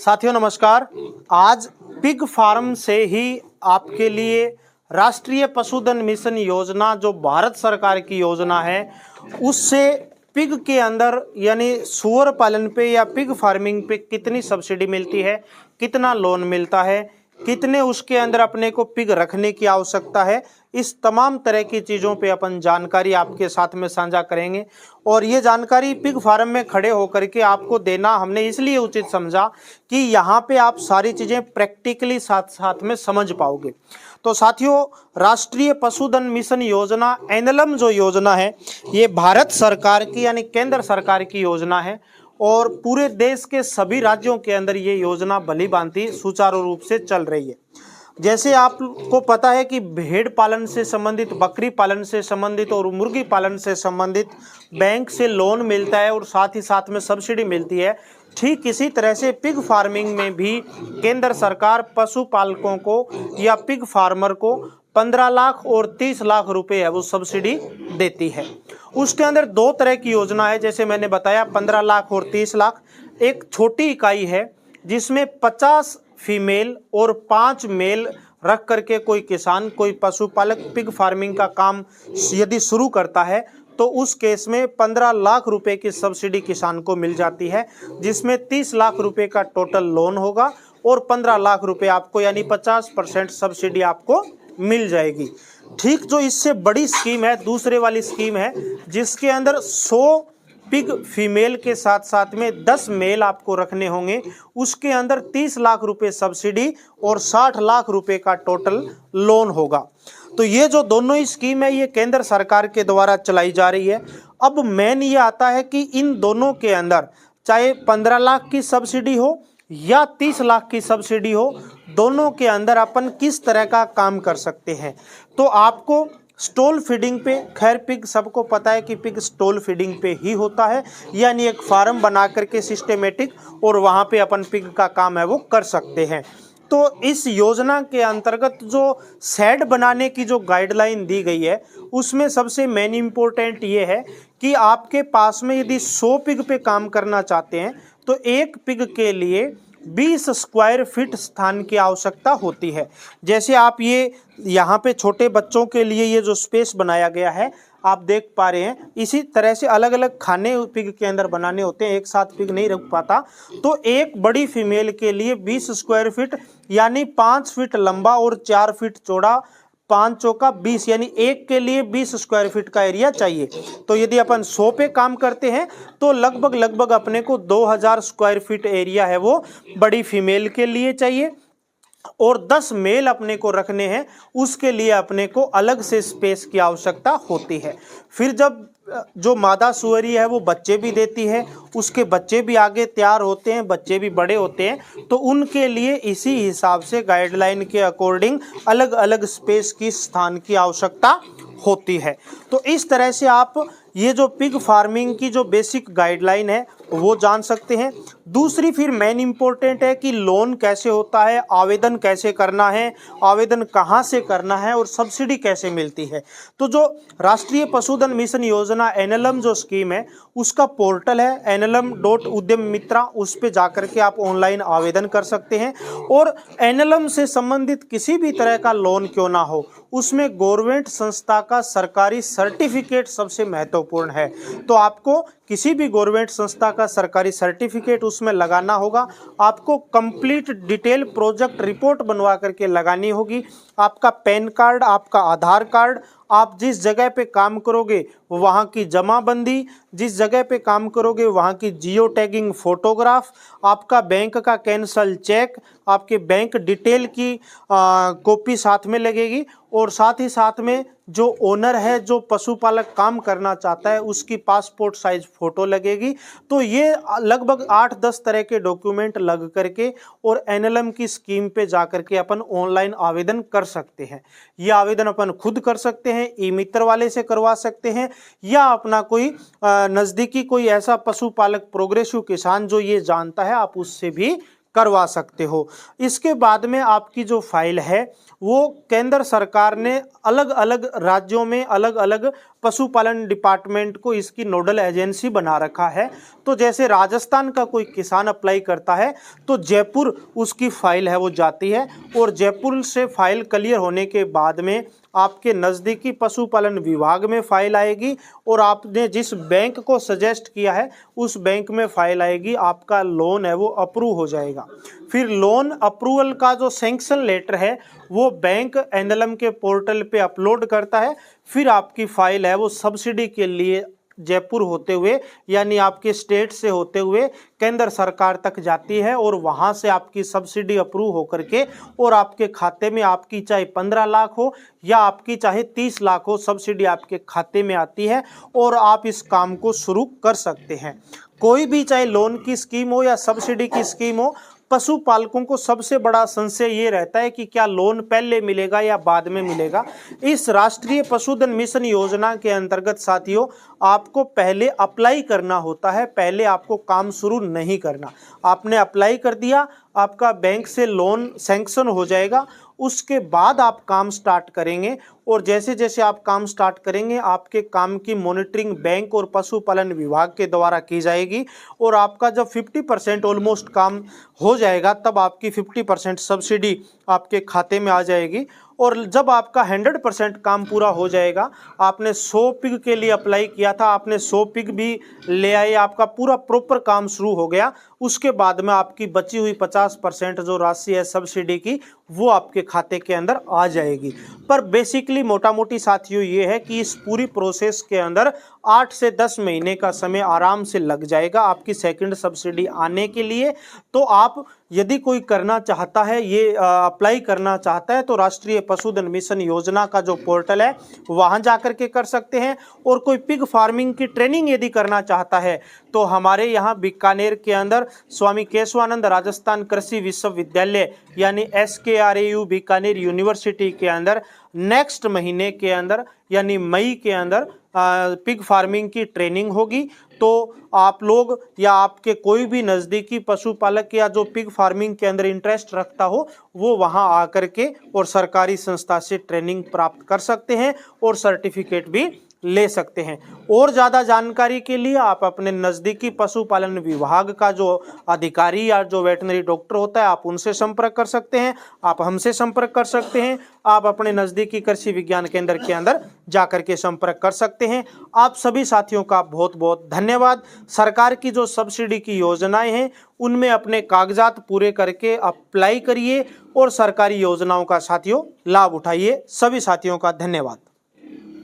साथियों नमस्कार। आज पिग फार्म से ही आपके लिए राष्ट्रीय पशुधन मिशन योजना जो भारत सरकार की योजना है उससे पिग के अंदर यानी सूअर पालन पे या पिग फार्मिंग पे कितनी सब्सिडी मिलती है, कितना लोन मिलता है, कितने उसके अंदर अपने को पिग रखने की आवश्यकता है, इस तमाम तरह की चीज़ों पे अपन जानकारी आपके साथ में साझा करेंगे। और ये जानकारी पिग फार्म में खड़े होकर के आपको देना हमने इसलिए उचित समझा कि यहाँ पे आप सारी चीज़ें प्रैक्टिकली साथ साथ में समझ पाओगे। तो साथियों, राष्ट्रीय पशुधन मिशन योजना एनएलएम जो योजना है ये भारत सरकार की यानी केंद्र सरकार की योजना है और पूरे देश के सभी राज्यों के अंदर ये योजना भली भांति सुचारू रूप से चल रही है। जैसे आपको पता है कि भेड़ पालन से संबंधित, बकरी पालन से संबंधित और मुर्गी पालन से संबंधित बैंक से लोन मिलता है और साथ ही साथ में सब्सिडी मिलती है, ठीक इसी तरह से पिग फार्मिंग में भी केंद्र सरकार पशुपालकों को या पिग फार्मर को 15 लाख और 30 लाख रुपए है वो सब्सिडी देती है। उसके अंदर दो तरह की योजना है, जैसे मैंने बताया 15 लाख और 30 लाख। एक छोटी इकाई है जिसमें 50 फीमेल और 5 मेल रख करके कोई किसान, कोई पशुपालक पिग फार्मिंग का काम यदि शुरू करता है तो उस केस में 15 लाख रुपए की सब्सिडी किसान को मिल जाती है, जिसमें 30 लाख रुपए का टोटल लोन होगा और 15 लाख रुपए आपको यानी 50% सब्सिडी आपको मिल जाएगी। ठीक जो इससे बड़ी स्कीम है, दूसरे वाली स्कीम है जिसके अंदर 100 पिग फीमेल के साथ साथ में 10 मेल आपको रखने होंगे, उसके अंदर 30 लाख रुपए सब्सिडी और 60 लाख रुपए का टोटल लोन होगा। तो ये जो दोनों ही स्कीम है ये केंद्र सरकार के द्वारा चलाई जा रही है। अब मेन ये आता है कि इन दोनों के अंदर चाहे 15 लाख की सब्सिडी हो या 30 लाख की सब्सिडी हो, दोनों के अंदर अपन किस तरह का काम कर सकते हैं। तो आपको स्टॉल फीडिंग पे, खैर पिग सबको पता है कि पिग स्टॉल फीडिंग पे ही होता है, यानी एक फार्म बना करके सिस्टेमेटिक और वहाँ पे अपन पिग का काम है वो कर सकते हैं। तो इस योजना के अंतर्गत जो शेड बनाने की जो गाइडलाइन दी गई है उसमें सबसे मेन इम्पोर्टेंट ये है कि आपके पास में यदि 100 पिग पे काम करना चाहते हैं तो एक पिग के लिए 20 स्क्वायर फीट स्थान की आवश्यकता होती है। जैसे आप ये यहाँ पे छोटे बच्चों के लिए ये जो स्पेस बनाया गया है आप देख पा रहे हैं, इसी तरह से अलग अलग खाने पिग के अंदर बनाने होते हैं, एक साथ पिग नहीं रख पाता। तो एक बड़ी फीमेल के लिए 20 स्क्वायर फीट यानी 5 फीट लंबा और 4 फीट चौड़ा, 5 चौका 20 यानी एक के लिए 20 स्क्वायर फीट का एरिया चाहिए। तो यदि अपन 100 पे काम करते हैं तो लगभग अपने को 2000 स्क्वायर फीट एरिया है वो बड़ी फीमेल के लिए चाहिए और 10 मेल अपने को रखने हैं, उसके लिए अपने को अलग से स्पेस की आवश्यकता होती है। फिर जब जो मादा सुअरी है वो बच्चे भी देती है, उसके बच्चे भी आगे तैयार होते हैं, बच्चे भी बड़े होते हैं, तो उनके लिए इसी हिसाब से गाइडलाइन के अकॉर्डिंग अलग अलग स्पेस की स्थान की आवश्यकता होती है। तो इस तरह से आप ये जो पिग फार्मिंग की जो बेसिक गाइडलाइन है वो जान सकते हैं। दूसरी फिर मेन इम्पोर्टेंट है कि लोन कैसे होता है, आवेदन कैसे करना है, आवेदन कहाँ से करना है और सब्सिडी कैसे मिलती है। तो जो राष्ट्रीय पशुधन मिशन योजना एनएलएम जो स्कीम है उसका पोर्टल है nlm.udyam-mitra, उस पर जाकर के आप ऑनलाइन आवेदन कर सकते हैं। और एनएलएम से संबंधित किसी भी तरह का लोन क्यों ना हो, उसमें गवर्नमेंट संस्था का सरकारी सर्टिफिकेट सबसे महत्वपूर्ण है। तो आपको किसी भी गवर्नमेंट संस्था का सरकारी सर्टिफिकेट उसमें लगाना होगा, आपको कंप्लीट डिटेल प्रोजेक्ट रिपोर्ट बनवा करके लगानी होगी, आपका पैन कार्ड, आपका आधार कार्ड, आप जिस जगह पे काम करोगे वहाँ की जमाबंदी, जिस जगह पे काम करोगे वहाँ की जियो टैगिंग फोटोग्राफ, आपका बैंक का कैंसल चेक, आपके बैंक डिटेल की कॉपी साथ में लगेगी और साथ ही साथ में जो ओनर है, जो पशुपालक काम करना चाहता है, उसकी पासपोर्ट साइज फोटो लगेगी। तो ये लगभग 8-10 तरह के डॉक्यूमेंट लग करके और एनएलएम की स्कीम पे जा करके अपन ऑनलाइन आवेदन कर सकते हैं। ये आवेदन अपन खुद कर सकते हैं, ई मित्र वाले से करवा सकते हैं या अपना कोई नज़दीकी कोई ऐसा पशुपालक प्रोग्रेसिव किसान जो ये जानता है आप उससे भी करवा सकते हो। इसके बाद में आपकी जो फाइल है वो केंद्र सरकार ने अलग अलग राज्यों में अलग अलग पशुपालन डिपार्टमेंट को इसकी नोडल एजेंसी बना रखा है। तो जैसे राजस्थान का कोई किसान अप्लाई करता है तो जयपुर उसकी फाइल है वो जाती है, और जयपुर से फाइल क्लियर होने के बाद में आपके नज़दीकी पशुपालन विभाग में फाइल आएगी, और आपने जिस बैंक को सजेस्ट किया है उस बैंक में फाइल आएगी, आपका लोन है वो अप्रूव हो जाएगा। फिर लोन अप्रूवल का जो सैंक्शन लेटर है वो बैंक एनएलएम के पोर्टल पे अपलोड करता है। फिर आपकी फाइल है वो सब्सिडी के लिए जयपुर होते हुए यानी आपके स्टेट से होते हुए केंद्र सरकार तक जाती है, और वहां से आपकी सब्सिडी अप्रूव होकर के और आपके खाते में, आपकी चाहे 15 लाख हो या आपकी चाहे 30 लाख हो, सब्सिडी आपके खाते में आती है और आप इस काम को शुरू कर सकते हैं। कोई भी चाहे लोन की स्कीम हो या सब्सिडी की स्कीम हो, पशुपालकों को सबसे बड़ा संशय ये रहता है कि क्या लोन पहले मिलेगा या बाद में मिलेगा। इस राष्ट्रीय पशुधन मिशन योजना के अंतर्गत साथियों आपको पहले अप्लाई करना होता है, पहले आपको काम शुरू नहीं करना। आपने अप्लाई कर दिया, आपका बैंक से लोन सैंक्शन हो जाएगा, उसके बाद आप काम स्टार्ट करेंगे, और जैसे जैसे आप काम स्टार्ट करेंगे आपके काम की मॉनिटरिंग बैंक और पशुपालन विभाग के द्वारा की जाएगी, और आपका जब 50% ऑलमोस्ट काम हो जाएगा तब आपकी 50% सब्सिडी आपके खाते में आ जाएगी। और जब आपका 100% काम पूरा हो जाएगा, आपने 100 पिग के लिए अप्लाई किया था, आपने 100 पिग भी ले आए, आपका पूरा प्रॉपर काम शुरू हो गया, उसके बाद में आपकी बची हुई 50% जो राशि है सब्सिडी की वो आपके खाते के अंदर आ जाएगी। पर बेसिकली मोटा मोटी साथियों ये है कि इस पूरी प्रोसेस के अंदर 8 से 10 महीने का समय आराम से लग जाएगा आपकी सेकंड सब्सिडी आने के लिए। तो आप यदि कोई करना चाहता है, ये अप्लाई करना चाहता है, तो राष्ट्रीय पशुधन मिशन योजना का जो पोर्टल है वहां जाकर के कर सकते हैं। और कोई पिग फार्मिंग की ट्रेनिंग यदि करना चाहता है तो हमारे यहाँ बीकानेर के अंदर स्वामी केशवानंद राजस्थान कृषि विश्वविद्यालय यानी SKRAU बीकानेर यूनिवर्सिटी के अंदर नेक्स्ट महीने के अंदर यानी मई के अंदर पिग फार्मिंग की ट्रेनिंग होगी। तो आप लोग या आपके कोई भी नज़दीकी पशुपालक या जो पिग फार्मिंग के अंदर इंटरेस्ट रखता हो वो वहां आकर के और सरकारी संस्था से ट्रेनिंग प्राप्त कर सकते हैं और सर्टिफिकेट भी ले सकते हैं। और ज़्यादा जानकारी के लिए आप अपने नज़दीकी पशुपालन विभाग का जो अधिकारी या जो वेटनरी डॉक्टर होता है आप उनसे संपर्क कर सकते हैं, आप हमसे संपर्क कर सकते हैं, आप अपने नज़दीकी कृषि विज्ञान केंद्र के अंदर जाकर के संपर्क कर सकते हैं। आप सभी साथियों का बहुत बहुत धन्यवाद। सरकार की जो सब्सिडी की योजनाएं हैं उनमें अपने कागजात पूरे करके अप्लाई करिए और सरकारी योजनाओं का साथियों लाभ उठाइए। सभी साथियों का धन्यवाद।